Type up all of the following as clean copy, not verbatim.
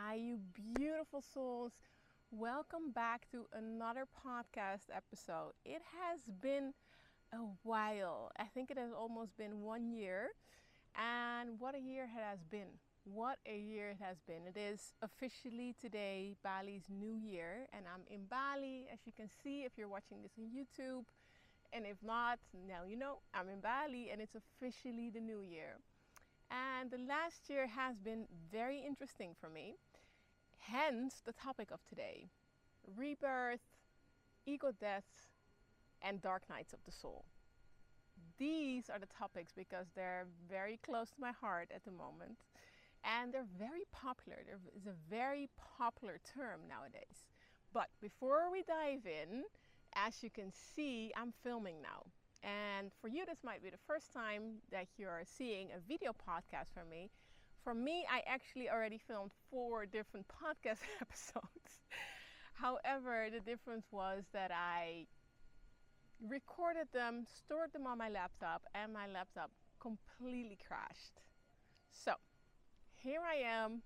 Hi, you beautiful souls. Welcome back to another podcast episode. It has been a while. I think it has almost been 1 year. And what a year it has been. What a year it has been. It is officially today Bali's new year. And I'm in Bali, as you can see if you're watching this on YouTube. And if not, now you know I'm in Bali and it's officially the new year. And the last year has been very interesting for me. Hence the topic of today: rebirth, ego death, and dark nights of the soul. These are the topics because they're very close to my heart at the moment. And they're very popular. There is a very popular term nowadays. But before we dive in, as you can see, I'm filming now. And for you, this might be the first time that you're seeing a video podcast from me. For me, I actually already filmed 4 different podcast episodes. However, the difference was that I recorded them, stored them on my laptop, and my laptop completely crashed. So, here I am,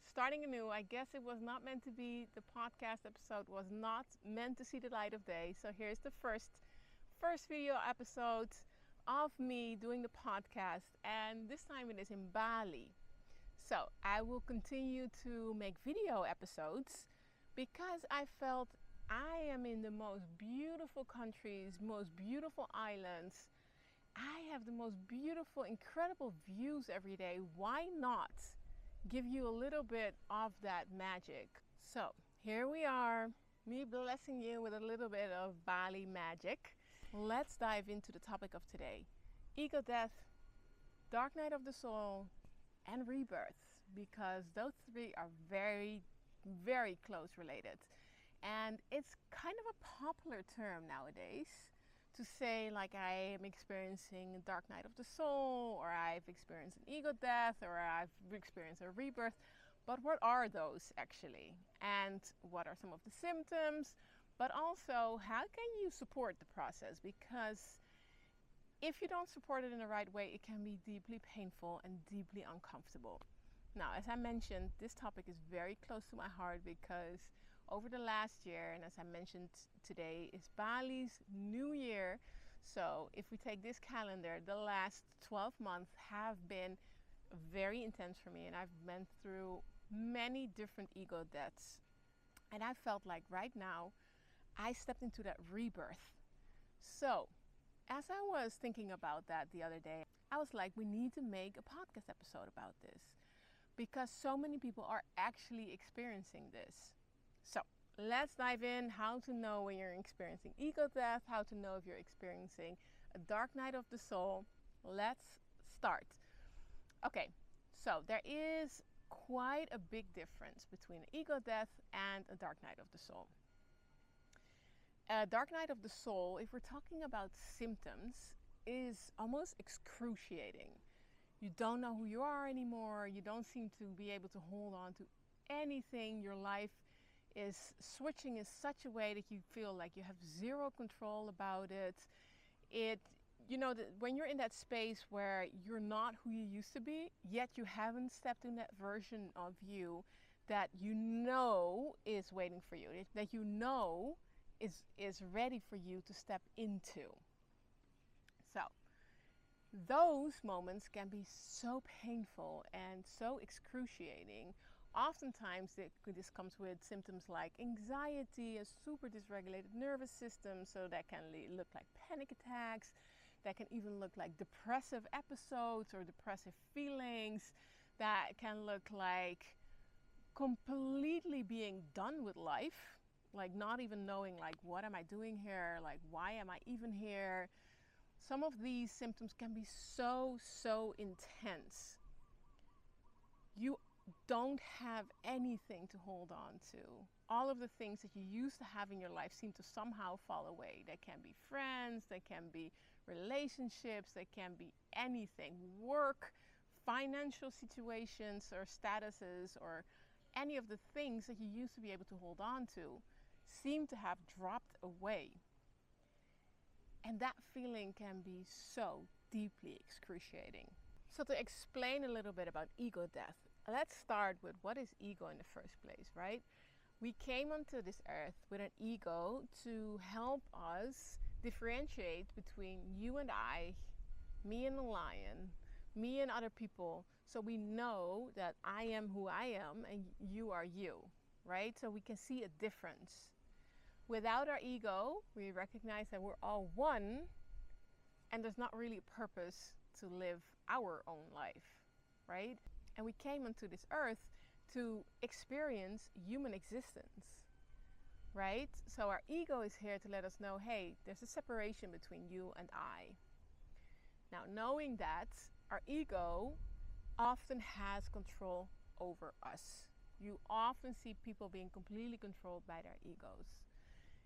starting anew. I guess it was not meant to be, the podcast episode was not meant to see the light of day. So here's the first video episode of me doing the podcast, and this time it is in Bali. So I will continue to make video episodes because I felt I am in the most beautiful countries, most beautiful islands. I have the most beautiful, incredible views every day. Why not give you a little bit of that magic? So here we are, me blessing you with a little bit of Bali magic. Let's dive into the topic of today: ego death, dark night of the soul, and rebirth, because those 3 are very, very close related. And it's kind of a popular term nowadays to say, like, I am experiencing a dark night of the soul, or I've experienced an ego death, or I've experienced a rebirth. But what are those actually? And what are some of the symptoms? But also, how can you support the process? Because if you don't support it in the right way, it can be deeply painful and deeply uncomfortable. Now, as I mentioned, this topic is very close to my heart because over the last year, and as I mentioned, today is Bali's new year. So if we take this calendar, the last 12 months have been very intense for me, and I've been through many different ego deaths. And I felt like right now I stepped into that rebirth. So as I was thinking about that the other day, I was like, we need to make a podcast episode about this because so many people are actually experiencing this. So let's dive in. How to know when you're experiencing ego death, how to know if you're experiencing a dark night of the soul. Let's start. Okay, so there is quite a big difference between ego death and a dark night of the soul. A dark night of the soul, if we're talking about symptoms, is almost excruciating. You don't know who you are anymore. You don't seem to be able to hold on to anything. Your life is switching in such a way that you feel like you have zero control about it. When you're in that space where you're not who you used to be, yet you haven't stepped in that version of you that you know is waiting for you, that you know is ready for you to step into. So those moments can be so painful and so excruciating. Oftentimes this comes with symptoms like anxiety, a super dysregulated nervous system, so that can look like panic attacks, that can even look like depressive episodes or depressive feelings, that can look like completely being done with life, like not even knowing, like, what am I doing here? Like, why am I even here? Some of these symptoms can be so intense. You don't have anything to hold on to. All of the things that you used to have in your life seem to somehow fall away. They can be friends, they can be relationships, they can be anything. Work, financial situations or statuses, or any of the things that you used to be able to hold on to seem to have dropped away. And that feeling can be so deeply excruciating. So to explain a little bit about ego death, let's start with what is ego in the first place, right? We came onto this earth with an ego to help us differentiate between you and I, me and the lion, me and other people, so we know that I am who I am and you are you, right? So we can see a difference. Without our ego, we recognize that we're all one and there's not really a purpose to live our own life, right? And we came onto this earth to experience human existence, right? So our ego is here to let us know, hey, there's a separation between you and I. Now, knowing that, our ego often has control over us. You often see people being completely controlled by their egos.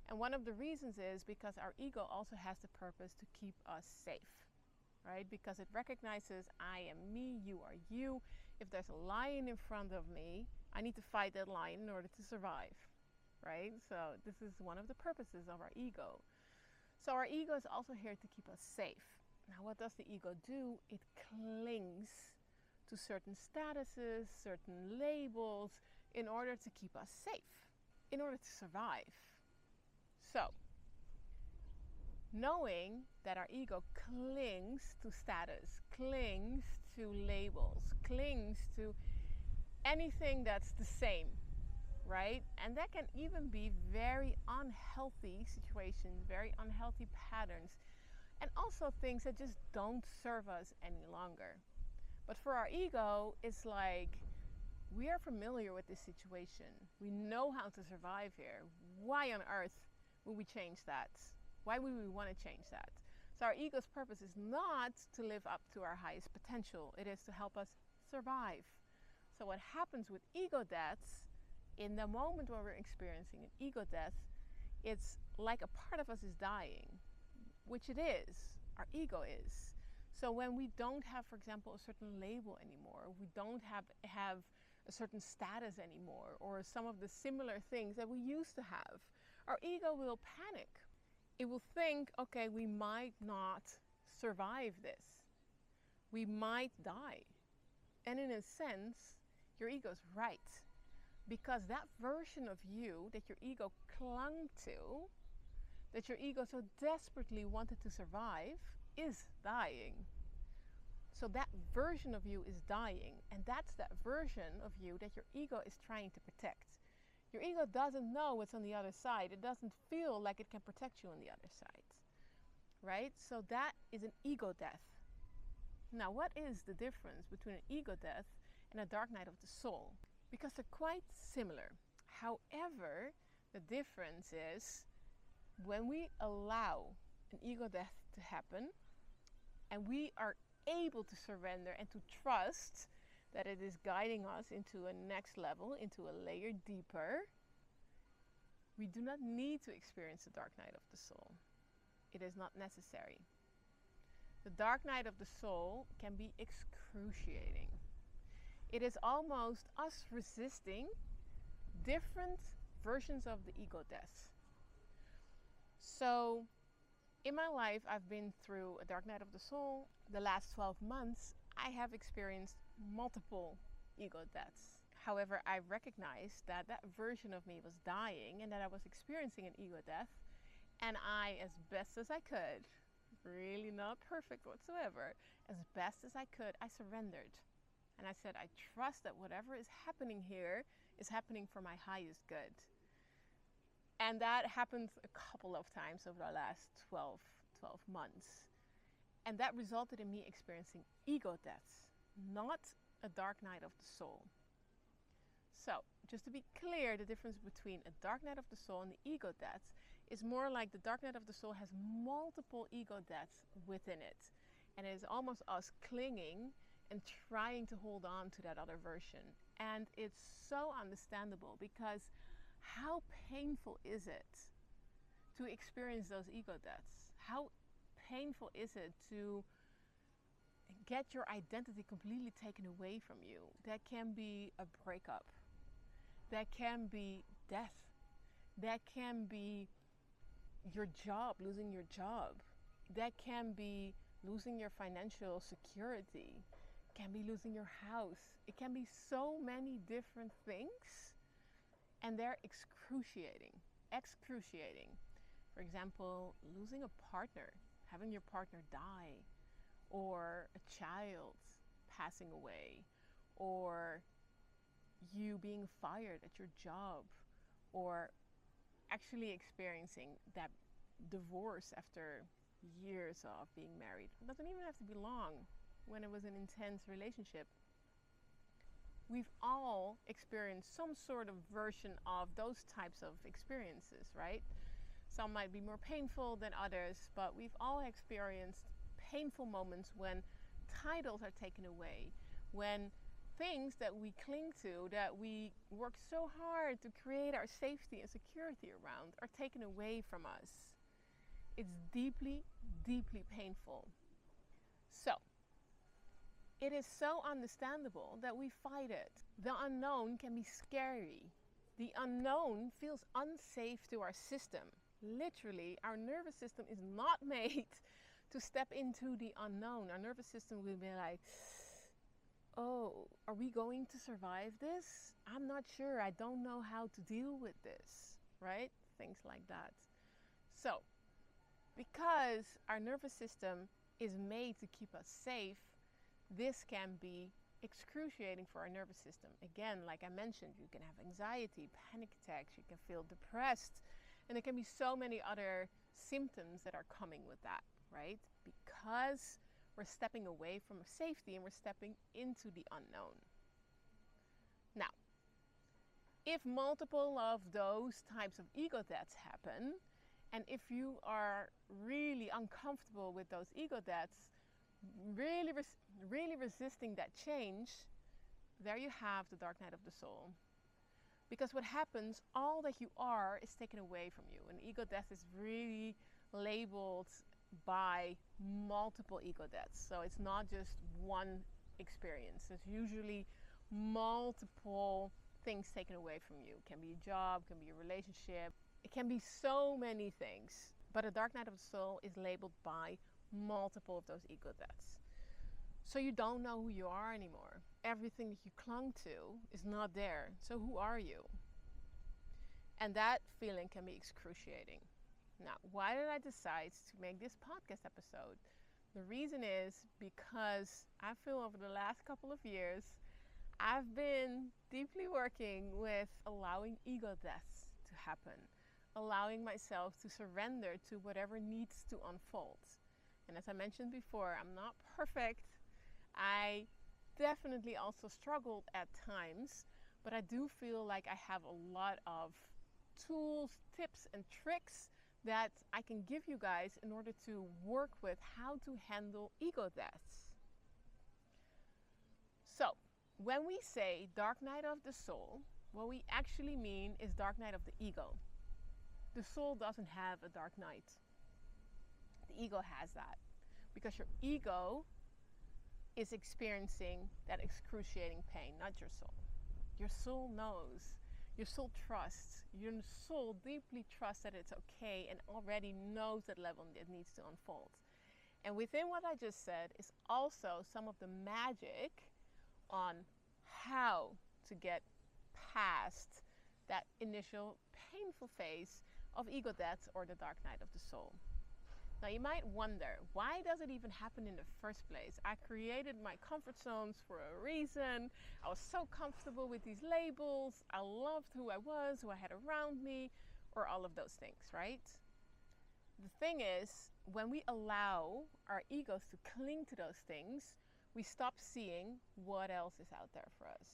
And one of the reasons is because our ego also has the purpose to keep us safe, right? Because it recognizes I am me, you are you. If there's a lion in front of me, I need to fight that lion in order to survive, right? So this is one of the purposes of our ego. So our ego is also here to keep us safe. Now, what does the ego do? It clings to certain statuses, certain labels, in order to keep us safe, in order to survive. So, knowing that our ego clings to status, clings to labels, clings to anything that's the same, right? And that can even be very unhealthy situations, very unhealthy patterns, and also things that just don't serve us any longer. But for our ego, it's like we are familiar with this situation. We know how to survive here. Why on earth would we change that? Why would we want to change that? So our ego's purpose is not to live up to our highest potential. It is to help us survive. So what happens with ego deaths, in the moment when we're experiencing an ego death, it's like a part of us is dying, which it is. Our ego is. So when we don't have, for example, a certain label anymore, we don't have a certain status anymore, or some of the similar things that we used to have, our ego will panic. It will think, okay, we might not survive this. We might die. And in a sense, your ego's right. Because that version of you that your ego clung to, that your ego so desperately wanted to survive, is dying. So that version of you is dying, and that's that version of you that your ego is trying to protect. Your ego doesn't know what's on the other side. It doesn't feel like it can protect you on the other side, right? So that is an ego death. Now, what is the difference between an ego death and a dark night of the soul? Because they're quite similar. However, the difference is when we allow an ego death to happen and we are able to surrender and to trust that it is guiding us into a next level, into a layer deeper, we do not need to experience the dark night of the soul. It is not necessary. The dark night of the soul can be excruciating. It is almost us resisting different versions of the ego death. So, in my life, I've been through a dark night of the soul. The last 12 months, I have experienced multiple ego deaths. However, I recognized that that version of me was dying and that I was experiencing an ego death. And I, as best as I could, really not perfect whatsoever, as best as I could, I surrendered. And I said, I trust that whatever is happening here is happening for my highest good. And that happened a couple of times over the last 12 months. And that resulted in me experiencing ego deaths, not a dark night of the soul. So, just to be clear, the difference between a dark night of the soul and the ego deaths is more like the dark night of the soul has multiple ego deaths within it. And it is almost us clinging and trying to hold on to that other version. And it's so understandable, because how painful is it to experience those ego deaths? How painful is it to get your identity completely taken away from you? That can be a breakup. That can be death. That can be your job, losing your job. That can be losing your financial security. can be losing your house. It can be so many different things, and they're excruciating. Excruciating. For example, losing a partner, having your partner die, or a child passing away, or you being fired at your job, or actually experiencing that divorce after years of being married. It doesn't even have to be long. When it was an intense relationship, we've all experienced some sort of version of those types of experiences, right? Some might be more painful than others, but we've all experienced painful moments when titles are taken away, when things that we cling to, that we work so hard to create our safety and security around, are taken away from us. It's deeply, deeply painful. So, it is so understandable that we fight it. The unknown can be scary. The unknown feels unsafe to our system. Literally, our nervous system is not made to step into the unknown. Our nervous system will be like, oh, are we going to survive this? I'm not sure. I don't know how to deal with this, right? Things like that. So, because our nervous system is made to keep us safe, this can be excruciating for our nervous system. Again, like I mentioned, you can have anxiety, panic attacks, you can feel depressed, and there can be so many other symptoms that are coming with that, right? Because we're stepping away from safety and we're stepping into the unknown. Now, if multiple of those types of ego deaths happen, and if you are really uncomfortable with those ego deaths, really resisting that change, there you have the dark night of the soul. Because what happens, all that you are is taken away from you. And ego death is really labeled by multiple ego deaths. So it's not just one experience. It's usually multiple things taken away from you. It can be a job, it can be a relationship. It can be so many things. But a dark night of the soul is labeled by multiple of those ego deaths. So you don't know who you are anymore. Everything that you clung to is not there. So who are you? And that feeling can be excruciating. Now, why did I decide to make this podcast episode? The reason is because I feel over the last couple of years, I've been deeply working with allowing ego deaths to happen, allowing myself to surrender to whatever needs to unfold. And as I mentioned before, I'm not perfect. I definitely also struggled at times, but I do feel like I have a lot of tools, tips, and tricks that I can give you guys in order to work with how to handle ego deaths. So, when we say dark night of the soul, what we actually mean is dark night of the ego. The soul doesn't have a dark night. The ego has that because your ego is experiencing that excruciating pain, not your soul. Your soul knows. Your soul trusts. Your soul deeply trusts that it's okay and already knows that level that needs to unfold. And within what I just said is also some of the magic on how to get past that initial painful phase of ego death or the dark night of the soul. Now you might wonder, why does it even happen in the first place? I created my comfort zones for a reason. I was so comfortable with these labels. I loved who I was, who I had around me, or all of those things, right? The thing is, when we allow our egos to cling to those things, we stop seeing what else is out there for us.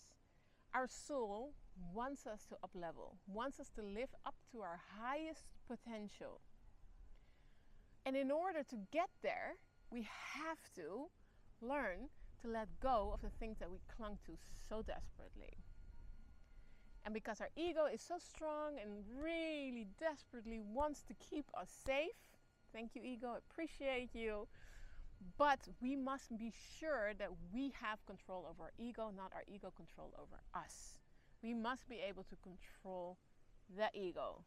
Our soul wants us to up-level, wants us to live up to our highest potential. And in order to get there, we have to learn to let go of the things that we clung to so desperately. And because our ego is so strong and really desperately wants to keep us safe, thank you ego, appreciate you, but we must be sure that we have control over our ego, not our ego control over us. We must be able to control the ego,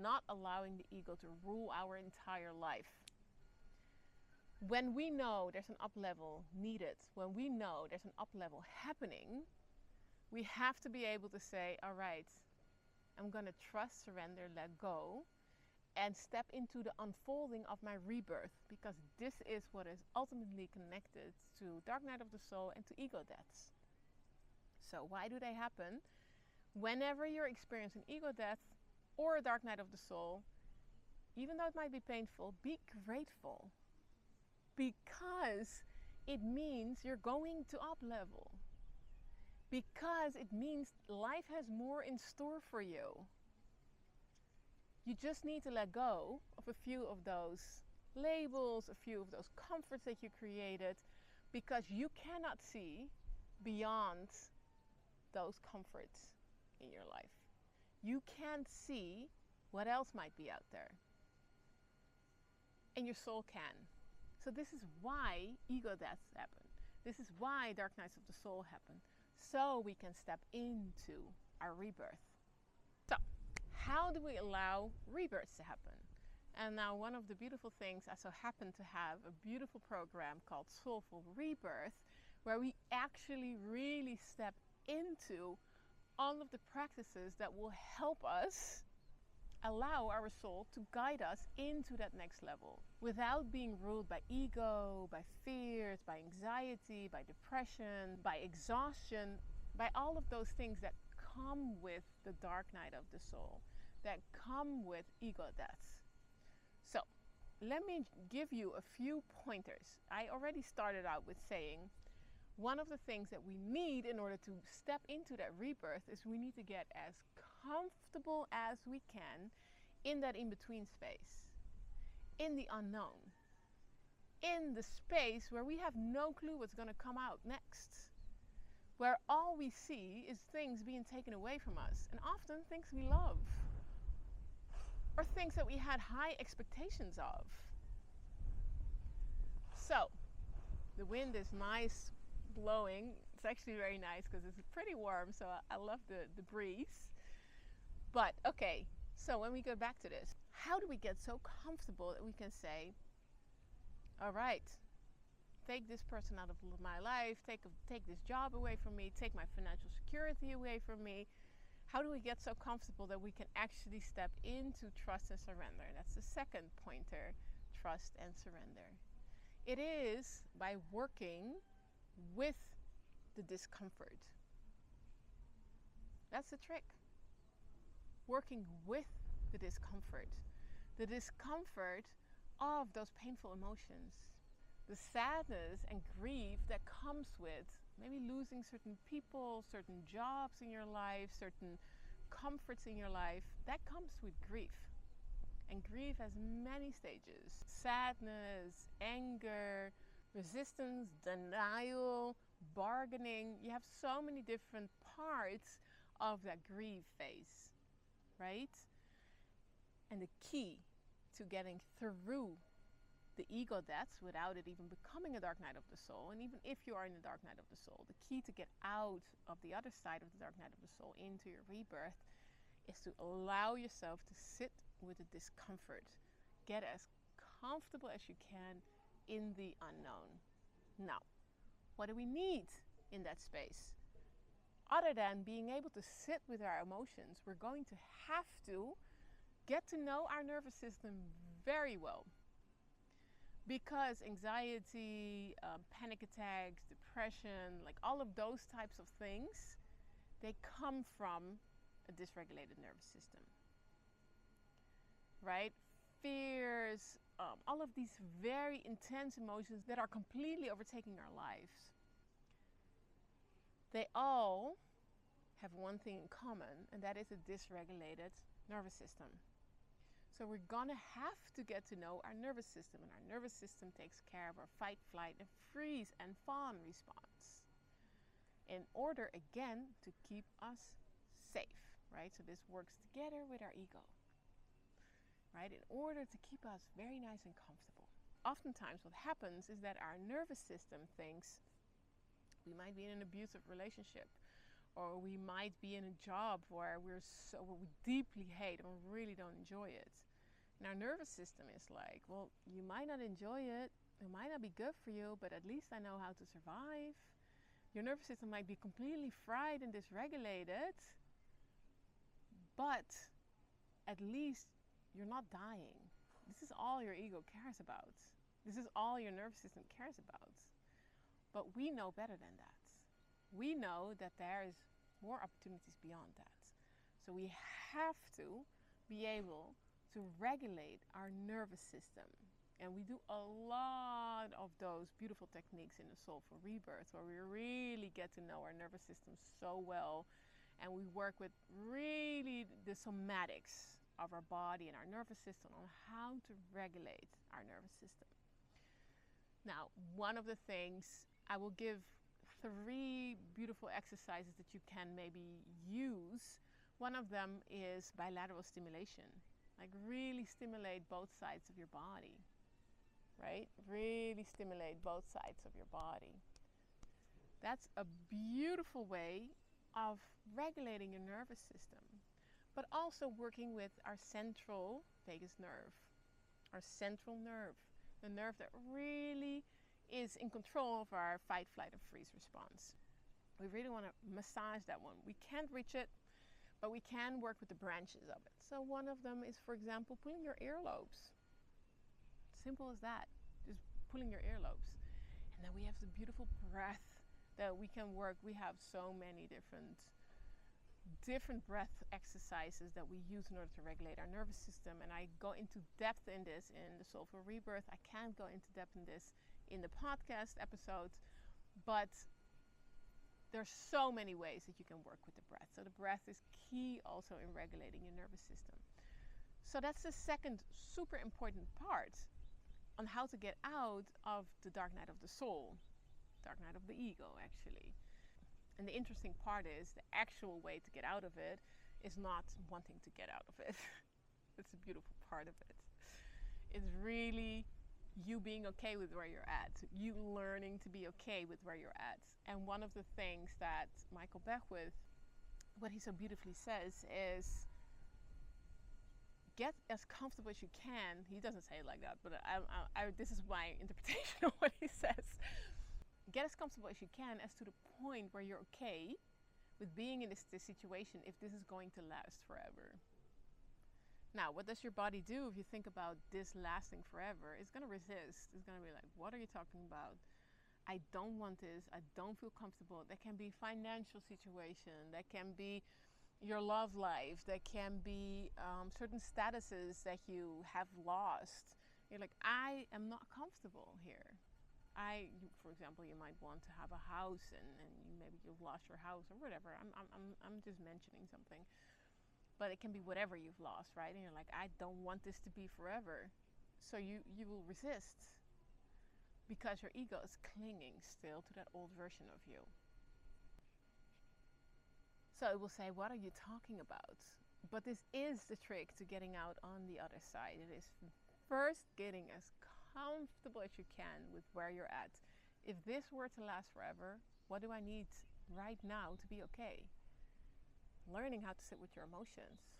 not allowing the ego to rule our entire life. When we know there's an up level needed, when we know there's an up level happening, we have to be able to say, all right, I'm going to trust, surrender, let go, and step into the unfolding of my rebirth, because this is what is ultimately connected to dark night of the soul and to ego deaths. So why do they happen? Whenever you're experiencing ego death or a dark night of the soul, even though it might be painful, be grateful, because it means you're going to up level, because it means life has more in store for you. You just need to let go of a few of those labels, a few of those comforts that you created, because you cannot see beyond those comforts in your life. You can't see what else might be out there. And your soul can. So this is why ego deaths happen. This is why dark nights of the soul happen. So we can step into our rebirth. So, how do we allow rebirths to happen? And now one of the beautiful things, I so happen to have a beautiful program called Soulful Rebirth, where we actually really step into all of the practices that will help us allow our soul to guide us into that next level without being ruled by ego, by fears, by anxiety, by depression, by exhaustion, by all of those things that come with the dark night of the soul, that come with ego deaths. So let me give you a few pointers. I already started out with saying one of the things that we need in order to step into that rebirth is we need to get as comfortable as we can in that in-between space, in the unknown, in the space where we have no clue what's going to come out next, where all we see is things being taken away from us, and often things we love, or things that we had high expectations of. So, the wind is nice, blowing. It's actually very nice because it's pretty warm, so I love the breeze. But okay, so when we go back to this, how do we get so comfortable that we can say, all right, take this person out of my life, take this job away from me, take my financial security away from me? How do we get so comfortable that we can actually step into trust and surrender? That's the second pointer, trust and surrender. It is by working with the discomfort. That's the trick. Working with the discomfort of those painful emotions, the sadness and grief that comes with maybe losing certain people, certain jobs in your life, certain comforts in your life. That comes with grief. And grief has many stages: sadness, anger, resistance, denial, bargaining. You have so many different parts of that grief phase, right? And the key to getting through the ego deaths without it even becoming a dark night of the soul, and even if you are in the dark night of the soul, the key to get out of the other side of the dark night of the soul into your rebirth is to allow yourself to sit with the discomfort. Get as comfortable as you can in the unknown. Now, what do we need in that space? Other than being able to sit with our emotions, we're going to have to get to know our nervous system very well. Because anxiety, panic attacks, depression, like all of those types of things, they come from a dysregulated nervous system, right? Fears, all of these very intense emotions that are completely overtaking our lives. They all have one thing in common, and that is a dysregulated nervous system. So we're gonna have to get to know our nervous system, and our nervous system takes care of our fight, flight, and freeze and fawn response in order, again, to keep us safe, right? So this works together with our ego, right? In order to keep us very nice and comfortable. Oftentimes what happens is that our nervous system thinks we might be in an abusive relationship, or we might be in a job where we deeply hate and really don't enjoy it. And our nervous system is like, well, you might not enjoy it, It might not be good for you, but at least I know how to survive. Your nervous system might be completely fried and dysregulated, but at least you're not dying. This is all your ego cares about. This is all your nervous system cares about. But we know better than that. We know that there's more opportunities beyond that. So we have to be able to regulate our nervous system. And we do a lot of those beautiful techniques in the Soulful Rebirth, where we really get to know our nervous system so well. And we work with really the somatics of our body and our nervous system on how to regulate our nervous system. Now, one of the things, I will give 3 beautiful exercises that you can maybe use. One of them is bilateral stimulation. Like really stimulate both sides of your body, right? Really stimulate both sides of your body. That's a beautiful way of regulating your nervous system, but also working with our central vagus nerve, our central nerve, the nerve that really is in control of our fight, flight, or freeze response. We really want to massage that one. We can't reach it, but we can work with the branches of it. So one of them is, for example, pulling your earlobes. Simple as that, just pulling your earlobes. And then we have the beautiful breath that we can work. We have so many different breath exercises that we use in order to regulate our nervous system. And I go into depth in this in the Soulful Rebirth. I can't go into depth in this in the podcast episodes, but there's so many ways that you can work with the breath. So the breath is key also in regulating your nervous system. So that's the second super important part on how to get out of the dark night of the soul, dark night of the ego, actually. And the interesting part is the actual way to get out of it is not wanting to get out of it. That's the beautiful part of it. It's really you being okay with where you're at, you learning to be okay with where you're at. And one of the things that Michael Beckwith, what he so beautifully says is, get as comfortable as you can. He doesn't say it like that, but this is my interpretation of what he says. Get as comfortable as you can as to the point where you're okay with being in this situation if this is going to last forever. Now, what does your body do if you think about this lasting forever? It's going to resist. It's going to be like, what are you talking about? I don't want this. I don't feel comfortable. That can be financial situation. That can be your love life. That can be certain statuses that you have lost. You're like, I am not comfortable here. For example, you might want to have a house and maybe you've lost your house or whatever. I'm just mentioning something. But it can be whatever you've lost, right? And you're like, I don't want this to be forever. So you will resist because your ego is clinging still to that old version of you. So it will say, what are you talking about? But this is the trick to getting out on the other side. It is first getting as comfortable as you can with where you're at. If this were to last forever, what do I need right now to be okay? Learning how to sit with your emotions,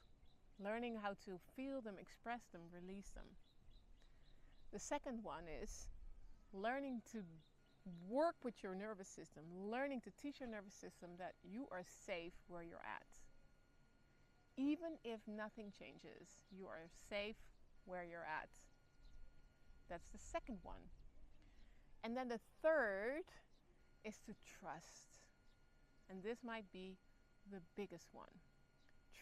learning how to feel them, express them, release them. The second one is learning to work with your nervous system, learning to teach your nervous system that you are safe where you're at. Even if nothing changes, you are safe where you're at. That's the second one. And then the third is to trust. And this might be the biggest one.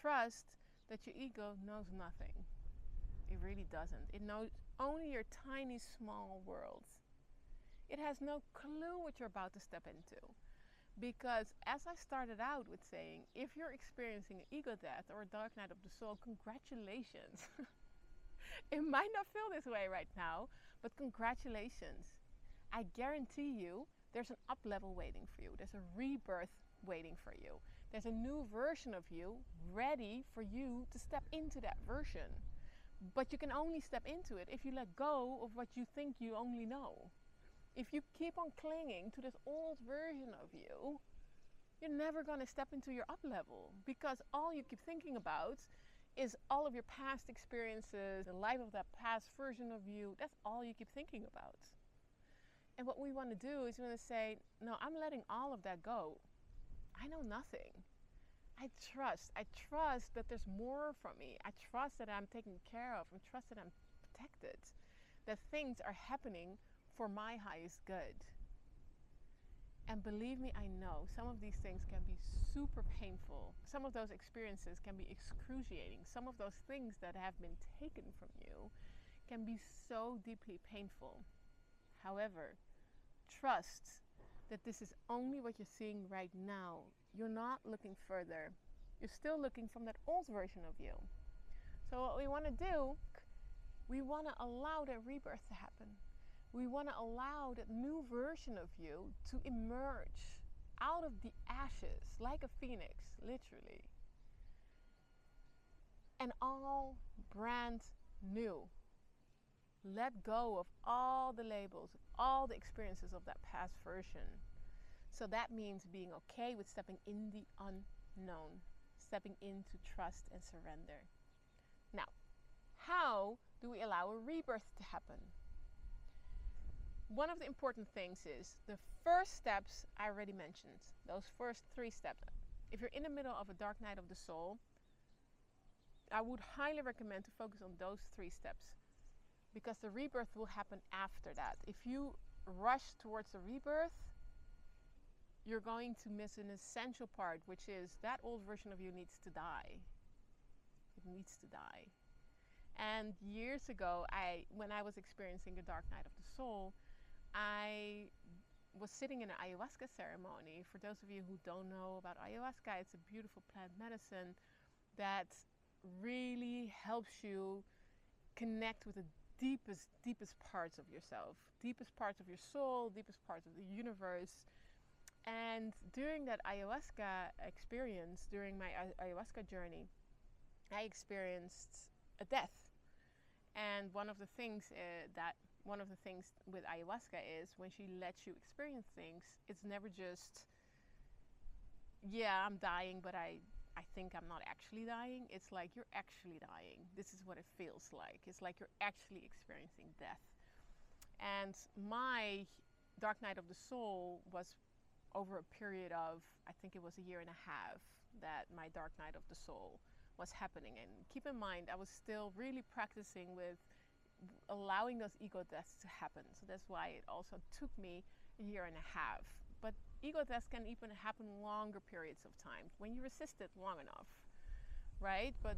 Trust that your ego knows nothing. It really doesn't. It knows only your tiny, small world. It has no clue what you're about to step into. Because as I started out with saying, if you're experiencing an ego death or a dark night of the soul, congratulations. It might not feel this way right now, but congratulations. I guarantee you there's an up level waiting for you. There's a rebirth waiting for you. There's a new version of you ready for you to step into that version. But you can only step into it if you let go of what you think you only know. If you keep on clinging to this old version of you, you're never going to step into your up level, because all you keep thinking about is all of your past experiences, the life of that past version of you. That's all you keep thinking about. And what we want to do is we want to say, no, I'm letting all of that go. I know nothing. I trust that there's more from me. I trust that I'm taken care of. I trust that I'm protected, that things are happening for my highest good. And believe me, I know some of these things can be super painful. Some of those experiences can be excruciating. Some of those things that have been taken from you can be so deeply painful. However, trust that this is only what you're seeing right now. You're not looking further. You're still looking from that old version of you. So what we want to do, we want to allow that rebirth to happen. We want to allow that new version of you to emerge out of the ashes like a phoenix, literally. And all brand new. Let go of all the labels, all the experiences of that past version. So that means being okay with stepping in the unknown, stepping into trust and surrender. Now, how do we allow a rebirth to happen? One of the important things is the first steps I already mentioned, those first 3 steps. If you're in the middle of a dark night of the soul, I would highly recommend to focus on those 3 steps, because the rebirth will happen after that. If you rush towards the rebirth, you're going to miss an essential part, which is that old version of you needs to die. It needs to die. And years ago, when I was experiencing the dark night of the soul, I was sitting in an ayahuasca ceremony. For those of you who don't know about ayahuasca, it's a beautiful plant medicine that really helps you connect with the deepest parts of yourself, deepest parts of your soul, deepest parts of the universe. And during that ayahuasca experience, during my ayahuasca journey, I experienced a death. And one of the things with ayahuasca is when she lets you experience things, it's never just, yeah, I'm dying, but I think I'm not actually dying. It's like you're actually dying. This is what it feels like. It's like you're actually experiencing death. And my dark night of the soul was over a period of, I think it was 1.5 years that my dark night of the soul was happening. And keep in mind, I was still really practicing with allowing those ego deaths to happen. So that's why it also took me 1.5 years. But ego deaths can even happen longer periods of time when you resist it long enough, right? But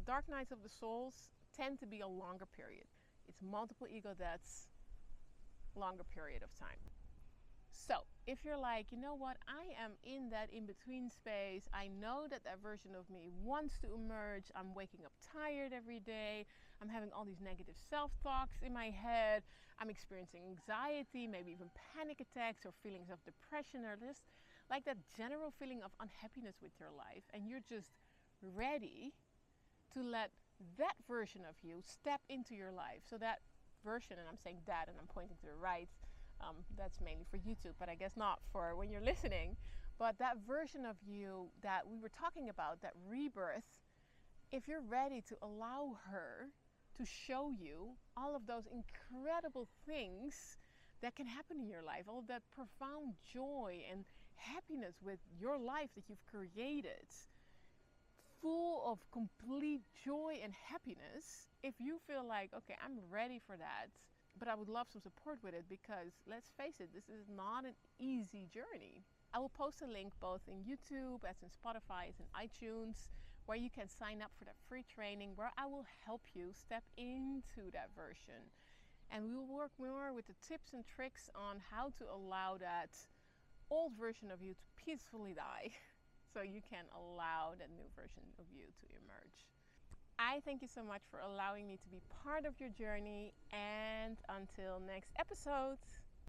dark nights of the souls tend to be a longer period. It's multiple ego deaths, longer period of time. So if you're like, you know what, I am in that in-between space. I know that version of me wants to emerge. I'm waking up tired every day. I'm having all these negative self-talks in my head. I'm experiencing anxiety, maybe even panic attacks or feelings of depression, or just like that general feeling of unhappiness with your life. And you're just ready to let that version of you step into your life. So that version, and I'm saying that, and I'm pointing to the right, that's mainly for YouTube, but I guess not for when you're listening. But that version of you that we were talking about, that rebirth, if you're ready to allow her to show you all of those incredible things that can happen in your life, all of that profound joy and happiness with your life that you've created, full of complete joy and happiness, if you feel like, okay, I'm ready for that, but I would love some support with it, because let's face it, this is not an easy journey. I will post a link both in YouTube, as in Spotify, as in iTunes, where you can sign up for that free training where I will help you step into that version. And we will work more with the tips and tricks on how to allow that old version of you to peacefully die so you can allow that new version of you to emerge. I thank you so much for allowing me to be part of your journey, and until next episode.